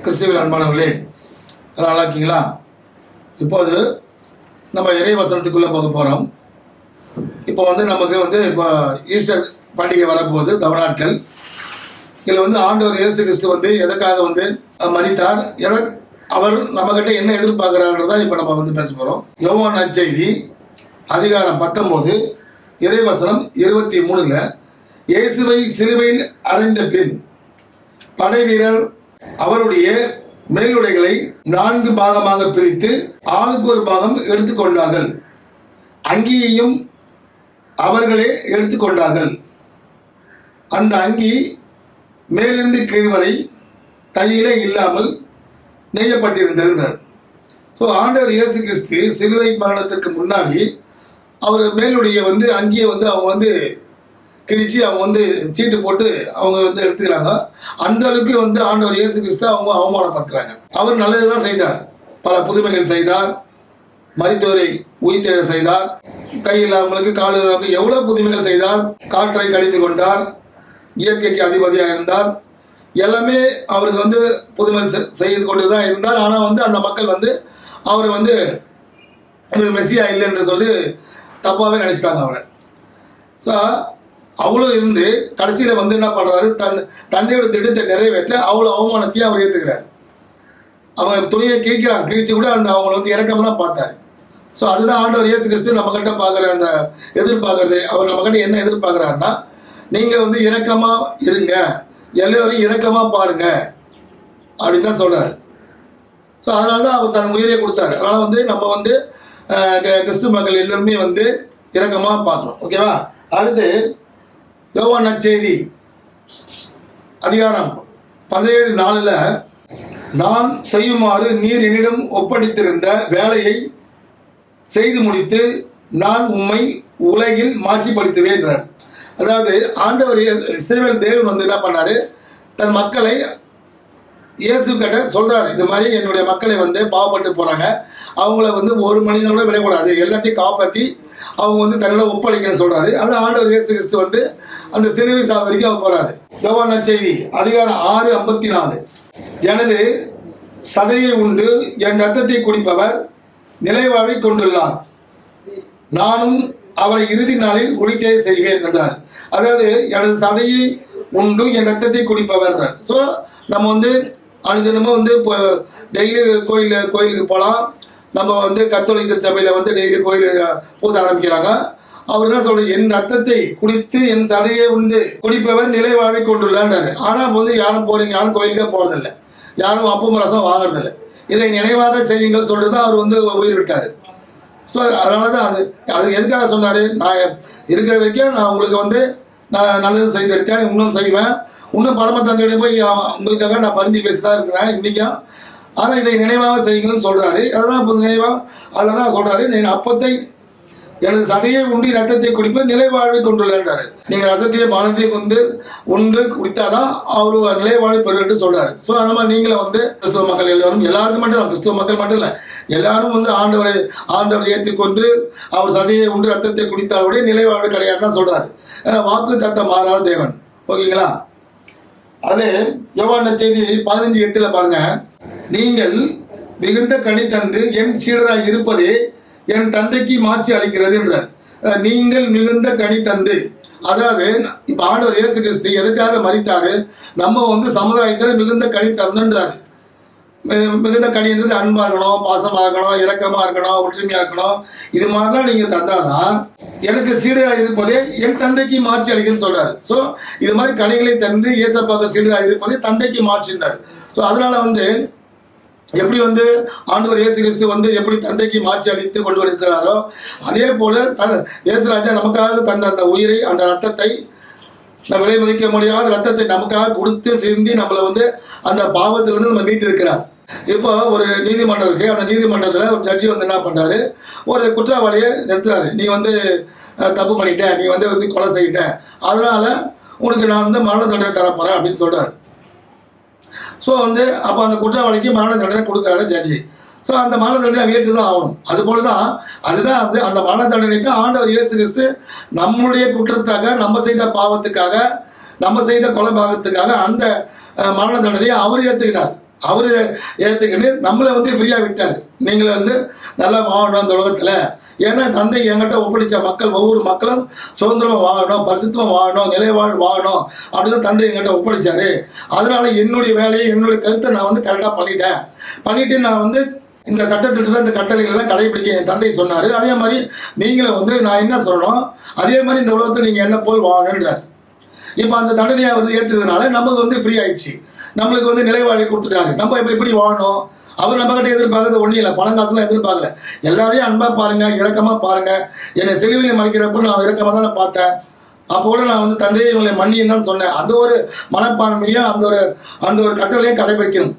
கிறிஸ்துவின் அன்பானவர்களே, நல்லா இருக்கீங்களா? இப்போது நம்ம இறை வசனத்துக்குள்ளே போக போகிறோம். இப்போ நமக்கு இப்போ ஈஸ்டர் பண்டிகை வரப்போகுது, தவநாட்கள். இதில் ஆண்டவர் இயேசு கிறிஸ்து எதுக்காக மரித்தார், அவர் நம்மக்கிட்ட என்ன எதிர்பார்க்குறான்றதான் இப்போ நம்ம பேச போகிறோம். யோவான் நற்செய்தி அதிகாரம் 19 இறைவசனம் 23 இயேசுவை சிலுவையில் அறைந்த பின் படை வீரர் அவருடைய மேலுடைகளை 4 பாகமாக பிரித்து ஆளுக்கு ஒரு பாகம் எடுத்துக்கொண்டார்கள். அங்கியையும் அவர்களே எடுத்துக்கொண்டார்கள். அந்த அங்கி மேலிருந்து கீழ்வரை தையிலே இல்லாமல் நெய்யப்பட்டிருந்தது. ஸோ ஆண்டவர் இயேசு கிறிஸ்து சிலுவை மரணத்திற்கு முன்னாடி அவர் மேலுடைய அங்கேயே அவங்க கிழிச்சு அவங்க சீட்டு போட்டு அவங்க எடுத்துக்கிறாங்க. அந்த அளவுக்கு ஆண்டவர் இயேசு கிறிஸ்து அவங்க அவமானப்படுத்துறாங்க. அவர் நல்லதுதான் செய்தார், பல புதுமைகள் செய்தார், மரித்தவரை உயிர்த்தெழ செய்தார், கை இல்லாமலுக்கு கால் இல்லாமல் எவ்வளோ புதுமைகள் செய்தார், காற்றை கடிந்து கொண்டார், இயற்கைக்கு அதிபதியாக இருந்தார், எல்லாமே அவருக்கு புதுமை செய்து கொண்டு தான் இருந்தார். ஆனால் அந்த மக்கள் அவர் இவர் மெஸ்ஸியா இல்லை என்று சொல்லி தப்பாகவே நினைச்சிட்டாங்க அவரை. ஸோ அவ்வளோ இருந்து கடைசியில் என்ன பண்ணுறாரு, தந்தையோட திட்டத்தை நிறைவேற்ற அவ்வளோ அவமானத்தையும் அவர் ஏற்றுக்கிறார். அவங்க துணியை கிழிச்சு கூட அவங்கள இறக்காம தான் பார்த்தாரு. ஸோ அதுதான் ஆண்டவர் இயேசு கிறிஸ்து நம்மக்கிட்ட பார்க்குற அந்த எதிர்பார்க்கறது. அவர் நம்மக்கிட்ட என்ன எதிர்பார்க்குறாருன்னா, நீங்கள் இறக்கமாக இருங்க, எல்லோரையும் இறக்கமாக பாருங்க அப்படின்னு தான் சொல்கிறார். ஸோ அதனால தான் அவர் தன் உயிரை கொடுத்தாரு. அதனால் நம்ம கிறிஸ்து மக்கள் எல்லாருமே இறக்கமாக பார்க்கணும். ஓகேவா? அடுத்து யோவான் நற்செய்தி அதிகாரம் 17:4 நான் செய்யுமாறு நீர் என்னிடம் ஒப்படைத்திருந்த வேலையை செய்து முடித்து நான் உம்மை உலகில் மாற்றிப்படுத்துவேன் என்றார். அதாவது ஆண்டவர் இஸ்ரவேல் தேவன் என்ன பண்ணாரு, தன் மக்களை இயேசு கிட்ட சொல்றாரு, இது மாதிரி என்னுடைய மக்களை பாவப்பட்டு போறாங்க, அவங்கள ஒரு மனிதனோட விடக்கூடாது, எல்லாத்தையும் காப்பாற்றி அவங்க தன்னோட ஒப்படைக்கணும்னு சொல்றாரு. அது ஆண்டவர் இயேசு கிறிஸ்து அந்த சிலுவை சாவு வரைக்கும் அவர் போறாரு. யோவான் நற்செய்தி அதிகாரம் 6:54 எனது சதையை உண்டு என் ரத்தத்தை குடிப்பவர் நிலைவாழ்வை கொண்டுள்ளார், நானும் அவரை இறுதி நாளில் குடிக்க செய்வேன் என்றார். அதாவது எனது சதையை உண்டு என் ரத்தத்தை குடிப்பவர். ஸோ நம்ம அனுதினமும் டெய்லி கோயிலுக்கு போகலாம். நம்ம கத்தோலிக்க சபையில் டெய்லி கோயில் பூச ஆரம்பிக்கிறாங்க. அவர் என்ன சொல்ற, என் ரத்தத்தை குடித்து என் சதையை உண்டு குடிப்பவர் நிலை வாழை கொண்டுள்ளான்றாரு. ஆனால் யாரும் போறீங்க, யாரும் கோயிலுக்கே போறதில்லை, யாரும் அப்பம் ரசம் வாங்குறதில்லை. இதை நினைவாக செய்யுங்கள் சொல்றது அவர் உயிர் விட்டார். ஸோ அதனால தான் அது எதுக்காக சொன்னார், நான் இருக்கிற வரைக்கும் நான் உங்களுக்கு நான் நல்லது செய்திருக்கேன், இன்னும் செய்வேன், இன்னும் பரம தந்தையிடம் போய் உங்களுக்காக நான் பரிந்து பேசி தான் இருக்கிறேன் இன்றைக்கும். ஆனால் இதை நினைவாக செய்யுங்கன்னு சொல்கிறாரு. அதெல்லாம் நினைவாக அதில் தான் சொல்கிறாரு, நான் அப்பத்தை எனது சதையை உண்டு ரத்தத்தை குடிப்பு நிலைவாழ்வை கொண்டுள்ளாரு. நீங்கள் ரசத்தையும் பானத்தையும் உண்டு குடித்தாதான் அவர் நிலைவாழ்வை பெறுன்னு சொல்கிறாரு. ஸோ அந்த மாதிரி நீங்களும் கிறிஸ்துவ மக்கள் எல்லாருக்கும் மட்டும் தான், கிறிஸ்துவ மக்கள் மட்டும் இல்லை, எல்லாரும் ஆண்டவரை ஏற்றுக்கொண்டு அவர் சதையை உண்டு ரத்தத்தை குடித்தாலுடைய நிலைவாழ்வு கிடையாதுன்னு தான் சொல்கிறாரு. ஏன்னா வாக்கு தத்தம் மாறாத தேவன். ஓகேங்களா? அது யோவான் நற்செய்தி 15:8 பாருங்க, நீங்கள் மிகுந்த கனி தந்து என் சீடராக இருப்பதே என் தந்தைக்கு மாற்றி அளிக்கிறது என்றார். நீங்கள் மிகுந்த கனி தந்து, அதாவது இப்ப ஆண்டவர் இயேசு கிறிஸ்து எதுக்காக மரித்தாரு, நம்ம சமுதாயத்தில் மிகுந்த கனி தந்துன்றாரு. மிகுந்த கனின்றது அன்பா இருக்கணும், பாசமா இருக்கணும், இரக்கமா இருக்கணும், ஒற்றுமையா இருக்கணும். இது மாதிரிலாம் நீங்க தந்தாதான் எனக்கு சீடராக இருப்பதே என் தந்தைக்கு மாற்றி அளிக்கன்னு சொல்றாரு. ஸோ இது மாதிரி கனிகளை தந்து இயேசப்பாக்க சீடராக இருப்பதே தந்தைக்கு மாற்றின்றார். ஸோ அதனால எப்படி ஆண்டவர் இயேசு கிறிஸ்து எப்படி தந்தைக்கு மாற்றி அளித்து கொண்டு வருகிறாரோ, அதே போல இயேசுராஜா நமக்காக தந்த அந்த உயிரை, அந்த ரத்தத்தை, நம்ம விலை மதிக்க முடியாத ரத்தத்தை நமக்காக கொடுத்து சிந்தி நம்மளை அந்த பாவத்திலிருந்து நம்ம மீட்டு இருக்கிறார். இப்போ ஒரு நீதிமன்றம் இருக்கு. அந்த நீதிமன்றத்தில் ஒரு ஜட்ஜி என்ன பண்றாரு, ஒரு குற்றவாளியை நிறுத்துறாரு. நீ தப்பு பண்ணிட்ட, நீ கொலை செய்யிட்ட, அதனால உனக்கு நான் மரண தண்டனை தரப்போறேன் அப்படின்னு சொல்றாரு. ஸோ அப்போ அந்த குற்றவாளிக்கு மரண தண்டனை கொடுக்குறாரு ஜட்ஜி. ஸோ அந்த மரண தண்டனை ஏற்று தான் ஆகணும். அதுபோல தான் அதுதான் அந்த மரண தண்டனை தான் ஆண்டவர் இயேசு கிறிஸ்து நம்முடைய குற்றத்துக்காக, நம்ம செய்த பாவத்துக்காக, நம்ம செய்த கொலை பாகத்துக்காக அந்த மரண தண்டனையை அவர் ஏற்றுக்கினார். அவர் ஏற்றுக்கிட்டு நம்மளை வந்து ஃப்ரீயாக விட்டார். நீங்களே வந்து நல்லா வாழணும் அந்த உலகத்தில். ஏன்னா தந்தை என்கிட்ட ஒப்படைச்ச மக்கள் ஒவ்வொரு மக்களும் சுதந்திரமாக வாழணும், பரிசுத்தமாக வாழணும், வாழணும் அப்படின்னு தந்தை என்கிட்ட ஒப்படைச்சாரு. அதனால என்னுடைய வேலையை என்னுடைய கருத்தை நான் வந்து கரெக்டாக பண்ணிட்டு நான் வந்து இந்த சட்டத்திட்டத்தை இந்த கட்டளைகள்லாம் கடைபிடிக்க என் தந்தை சொன்னார். அதே மாதிரி நீங்களும் வந்து நான் என்ன சொல்லணும், அதே மாதிரி இந்த உலகத்தில் நீங்கள் என்ன போல் வாழணுன்றார். இப்போ அந்த தண்டனையை வந்து ஏற்றுறதுனால நமக்கு வந்து ஃப்ரீ ஆயிடுச்சு. நம்மளுக்கு வந்து நிலைவாழி கொடுத்துட்டாரு. நம்ம இப்போ எப்படி வாழணும், அவர் நம்மகிட்ட எதிர்பார்க்கறது ஒன்றும் இல்லை, பணம் காசுலாம் எதிர்பார்க்கல. எல்லாரையும் அன்பாக பாருங்கள், இரக்கமாக பாருங்கள். என்னை சிலுவையில் மறைக்கிறப்போ நான் இரக்கமாக தானே பார்த்தேன். அப்போ கூட நான் வந்து தந்தையை இவங்களை மன்னியும் தான் சொன்னேன். அந்த ஒரு மனப்பான்மையும் அந்த ஒரு கட்டளையும் கடைபிடிக்கணும்.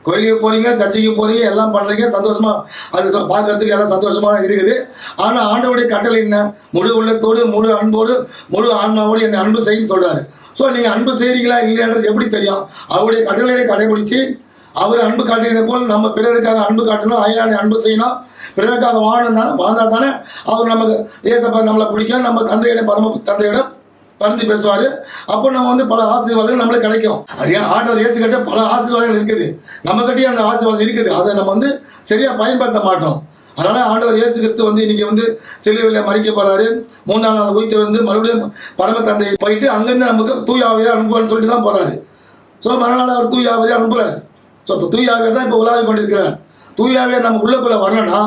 கோயிலுக்கு போகிறீங்க, சர்ச்சைக்கு போகிறீங்க, எல்லாம் பண்ணுறீங்க, சந்தோஷமாக அது பார்க்கறதுக்கு எல்லாம் சந்தோஷமாக தான் இருக்குது. ஆனால் ஆண்டவருடைய கட்டளை என்ன, முழு உள்ளத்தோடு முழு அன்போடு முழு ஆன்மாவோடு என்னை அன்பு செய்யணும்னு சொல்கிறாரு. ஸோ நீங்கள் அன்பு செய்கிறீங்களா இல்லையான்றது எப்படி தெரியும்? அவருடைய கட்டளையை கடைபிடிச்சு அவர் அன்பு காட்டியதை போல் நம்ம பிறருக்காக அன்பு காட்டணும், அயலானை அன்பு செய்யணும், பிறருக்காக வாழ்ந்தால் தானே அவர் நமக்கு ஏசப்பா நம்மளை பிடிக்கும். நம்ம தந்தையிடம் பறந்து பேசுவார். அப்போ நம்ம வந்து பல ஆசீர்வாதங்கள் நம்மளுக்கு கிடைக்கும். ஏன் ஆண்டவர் ஏசுக்கிட்ட பல ஆசீர்வாதங்கள் இருக்குது, நம்மகிட்டயே அந்த ஆசீர்வாதம் இருக்குது. அதை நம்ம வந்து சரியாக பயன்படுத்த மாட்டோம். அதனால் ஆண்டவர் இயேசு கிறிஸ்து வந்து இன்றைக்கி வந்து சிலுவையில் மறிக்க போகிறாரு. 3ஆம் நாள் உயிர்த்து வந்து மறுபடியும் பரம தந்தையை போயிட்டு அங்கேருந்து நமக்கு தூய ஆவியை அனுப்புவார்னு சொல்லிட்டு தான் போகிறாரு. ஸோ மறுநாள் அவர் தூய ஆவியை அனுப்புகிறார். ஸோ இப்போ தூய ஆவியர் தான் இப்போ உலாவி கொண்டிருக்கிறார். தூய ஆவியர் நம்ம உள்ளுக்குள்ளே வரணும்னா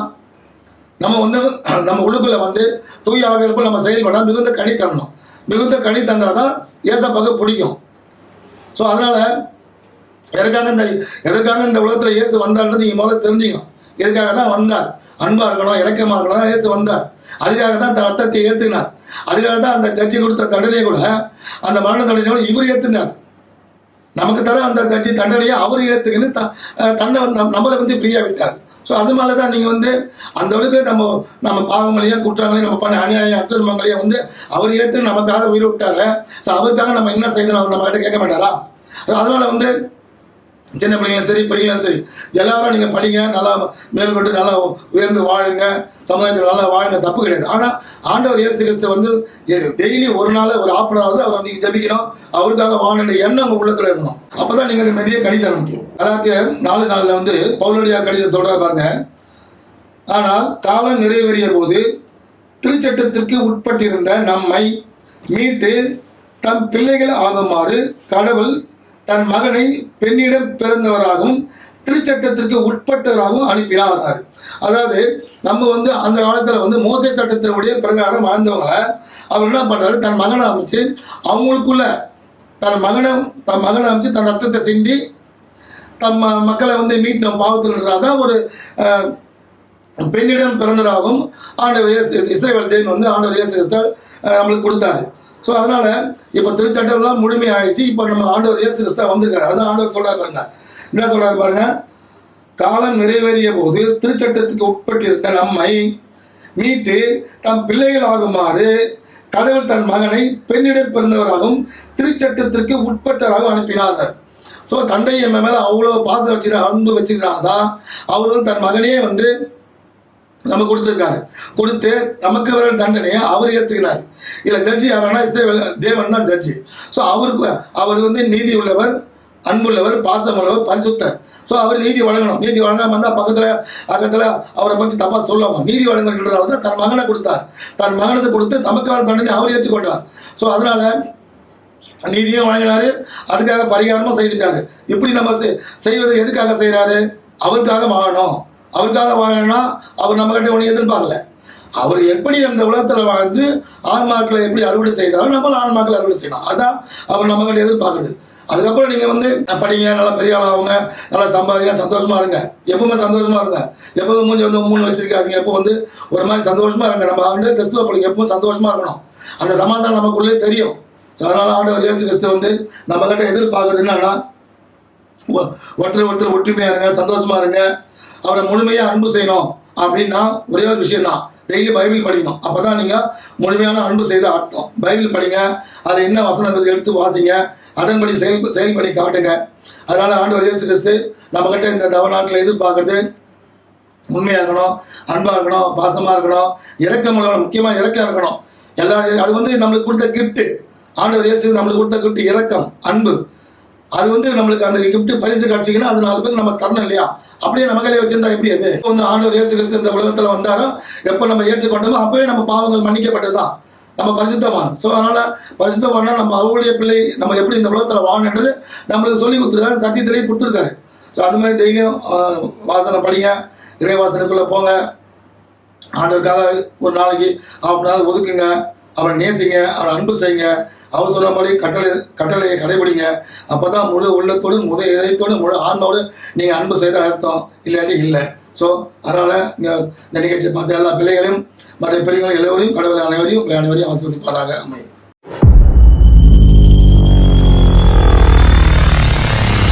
நம்ம உள்ளுக்குள்ளே வந்து தூய ஆவியர் போல் நம்ம செயல்பட மிகுந்த கனி தரணும். மிகுந்த கனி தந்தால் தான் ஏசப்பாக்கு பிடிக்கும். ஸோ அதனால் எதற்காக இந்த உலகத்தில் இயேசு வந்தார்ன்றது நீங்கள் முதல்ல தெரிஞ்சுக்கணும். எதுக்காக தான் வந்தார்? அன்பாக இருக்கணும், இறக்கமாக இருக்கணும் தான் இயேசு வந்தார். அதுக்காக தான் ரத்தத்தை ஏற்றுனார். அதுக்காக தான் அந்த ஜட்ஜி கொடுத்த தண்டனையை கூட, அந்த மரண தண்டனையை கூட இவர் ஏற்றுனார். நமக்கு தர அந்த ஜட்ஜி தண்டனையை அவர் ஏற்றுக்கின்னு தன்னை நம்மளை வந்து ஃப்ரீயாக விட்டார். ஸோ அது மேலே தான் நீங்கள் வந்து அந்த அளவுக்கு நம்ம பாவங்களையும் குற்றங்களையும் நம்ம பண்ண அநியாயம் அக்கிரமங்களையும் வந்து அவர் ஏற்று நமக்காக உயிர் விட்டார். ஸோ அவருக்காக நம்ம என்ன செய்யணும் அவர் நம்ம கிட்ட கேட்க மாட்டாரா? அதனால் வந்து சின்ன பிள்ளைங்களும் சரி பெரியங்களும் சரி எல்லாரும் நீங்கள் படிங்க, நல்லா மேற்கொண்டு நல்லா உயர்ந்து வாழுங்க, சமுதாயத்தில் நல்லா வாழுங்க, தப்பு கிடையாது. ஆனால் ஆண்டவர் இயேசு கிறிஸ்து வந்து டெய்லி ஒரு நாள் ஒரு ஆஃப்டராவது அவரை நீங்கள் ஜபிக்கணும், அவருக்காக வாழணும் எண்ணம் உங்கள் உள்ளத்தில் இருக்கணும். அப்போ தான் நீங்கள் நிறைய கடி தர முடியும். கலாத்தியர் 4:4 வந்து பவுலடியா கடிதத்தை சொல்கிற பாருங்க. ஆனால் காலம் நிறைவேறிய போது திருச்சட்டத்திற்கு உட்பட்டிருந்த நம்மை மீட்டு தம் பிள்ளைகள் ஆகுமாறு கடவுள் தன் மகனை பெண்ணிடம் பிறந்தவராகவும் திருச்சட்டத்திற்கு உட்பட்டவராகவும் அனுப்பினார். அதாவது நம்ம வந்து அந்த காலத்தில் வந்து மோசே சட்டத்தினுடைய பிரகாரம் வாழ்ந்தவங்களை அவர் என்ன பண்ணுறாரு, தன் மகனை அமைச்சு அவங்களுக்குள்ள தன் மகனை அமைச்சு தன் ரத்தத்தை சிந்தி தம் மக்களை வந்து மீட்டும் பாவத்தில் தான் ஒரு பெண்ணிடம் பிறந்ததாகவும் ஆண்டவர் இஸ்ரவேல் தேவன் வந்து ஆண்டவர் இயேசு கிறிஸ்து நம்மளுக்கு கொடுத்தாரு. ஸோ அதனால் இப்போ திருச்சட்டம்லாம் முழுமையாகிடுச்சு. இப்போ நம்ம ஆண்டவர் இயேசு கிறிஸ்து வந்திருக்காரு. அதான் ஆண்டவர் சொல்கிறார் பாருங்க. என்ன சொல்கிறார் பாருங்க, காலம் நிறைவேறிய போது திருச்சட்டத்துக்கு உட்பட்டிருந்த நம்மை மீட்டு தம் பிள்ளைகள் ஆகுமாறு கடவுள் தன் மகனை பெண்ணிடம் பிறந்தவராகவும் திருச்சட்டத்திற்கு உட்பட்டவராகவும் அனுப்பினார்கள். ஸோ தந்தை என் மேலே அவ்வளோ பாசம் வச்சுருக்க அன்பு வச்சுக்கிறால்தான் அவரும் தன் மகனே வந்து நம்ம கொடுத்துருக்காரு. கொடுத்து நமக்கு வர தண்டனையை அவர் ஏற்றுக்கிறார். இல்லை ஜட்ஜி யாரானா இஸ்ரவேல் தேவன் தான் ஜட்ஜி. ஸோ அவர் வந்து நீதி உள்ளவர், அன்புள்ளவர், பாசம் உள்ளவர், பரிசுத்தர். ஸோ அவர் நீதி வழங்கணும். நீதி வழங்காமல் இருந்தால் பக்கத்தில் அவரை பற்றி தப்பாக சொல்லுவாங்க. நீதி வழங்குறதுனால தான் தன் மகனை கொடுத்தார். தன் மகனத்தை கொடுத்து நமக்கு வர தண்டனை அவர் ஏற்றுக்கொண்டார். ஸோ அதனால் நீதியும் வழங்கினார், அதுக்காக பரிகாரமும் செய்துட்டாரு. இப்படி நம்ம செய்வது எதுக்காக செய்கிறாரு? அவருக்காக வாழணும். அவருக்காக வாழணும்னா அவர் நம்மகிட்ட ஒன்றும் எதிர்பார்க்கல. அவர் எப்படி அந்த உலகத்தில் வாழ்ந்து ஆன்மாக்களை எப்படி அறுவடை செய்தாலும் நம்மளும் ஆன்மாக்களை அறுவடை செய்யணும். அதான் அவர் நம்மகிட்ட எதிர்பார்க்குறது. அதுக்கப்புறம் நீங்கள் வந்து படிங்க, நல்லா பெரிய ஆளாகுங்க, நல்லா சம்பாதிங்க, சந்தோஷமாக இருங்க, எப்பவுமே சந்தோஷமாக இருங்க. எப்போதும் மூஞ்சி வந்து மூணு வச்சிருக்காதீங்க. எப்போ வந்து ஒரு மாதிரி சந்தோஷமாக இருங்க. நம்ம வந்து கிறிஸ்துவ பிள்ளைங்க எப்பவும் சந்தோஷமாக இருக்கணும். அந்த சமாதானம் நமக்குள்ளே தெரியும். ஸோ அதனால் ஆண்டவர் இயேசு கிறிஸ்து வந்து நம்மகிட்ட எதிர்பார்க்குறது என்னன்னா, ஒருத்தர் ஒற்றுமையாக இருங்க, சந்தோஷமாக இருங்க, அவரை முழுமையாக அன்பு செய்யணும். அப்படின்னா ஒரே ஒரு விஷயம்தான், டெய்லி பைபிள் படிக்கணும். அப்போ தான் நீங்கள் முழுமையான அன்பு செய்த அர்த்தம். பைபிள் படிங்க, அதில் என்ன வசனங்கள் எடுத்து வாசிங்க, அதன்படி செயல் பண்ணி காட்டுங்க. அதனால் ஆண்டவர் இயேசு கிறிஸ்து நம்மகிட்ட இந்த தவநாட்டில் எதிர்பார்க்குறது உண்மையாக இருக்கணும், அன்பாக இருக்கணும், பாசமாக இருக்கணும், இரக்கம் உள்ளவங்க, முக்கியமாக இரக்கம் இருக்கணும். எல்லாரும் அது வந்து நம்மளுக்கு கொடுத்த கிஃப்ட்டு. ஆண்டவர் இயேசு நம்மளுக்கு கொடுத்த கிஃப்ட் இரக்கம், அன்பு. அது வந்து நம்மளுக்கு அந்த கிஃப்ட் பரிசு காட்சிங்கன்னா அது 4 பேருக்கு நம்ம தரணும் இல்லையா? அப்படியே நம்ம கையில வச்சிருந்தா எப்படி? அது வந்து ஆண்டவர் இயேசு கிறிஸ்து இந்த உலகத்துல வந்தாரோ, எப்போ நம்ம ஏற்றுக்கொண்டோமோ அப்பவே நம்ம பாவங்கள் மன்னிக்கப்பட்டதுதான், நம்ம பரிசுத்தவான். ஸோ அதனால பரிசுத்தவானா நம்ம அவருடைய பிள்ளை, நம்ம எப்படி இந்த உலகத்துல வாழணுன்றது நம்மளுக்கு சொல்லி கொடுத்துருக்காரு, சத்தியத்திலேயே கொடுத்துருக்காரு. ஸோ அது மாதிரி டெய்லியும் வாசனை படிங்க, இறை வாசனைக்குள்ள போங்க, ஆண்டவருக்காக ஒரு நாளைக்கு ½ நாள் ஒதுக்குங்க, அவரை நேசிங்க, அவரை அன்பு செய்யுங்க, அவர் சொன்னபடி கட்டளையை கடைபிடிங்க. அப்பதான் முழு உள்ளத்தோடு, முழு இதயத்தோடு, முழு ஆன்மாவோடு நீங்கள் அன்பு செய்த அர்த்தம், இல்லாட்டி இல்லை. ஸோ அதனால் இந்த நிகழ்ச்சியை பார்த்த எல்லா பிள்ளைகளையும் மற்ற பெரியவர்கள் எல்லோரையும் கடவுளை அனைவரையும் ஆசீர்வதிப்பாராக. அமையும்.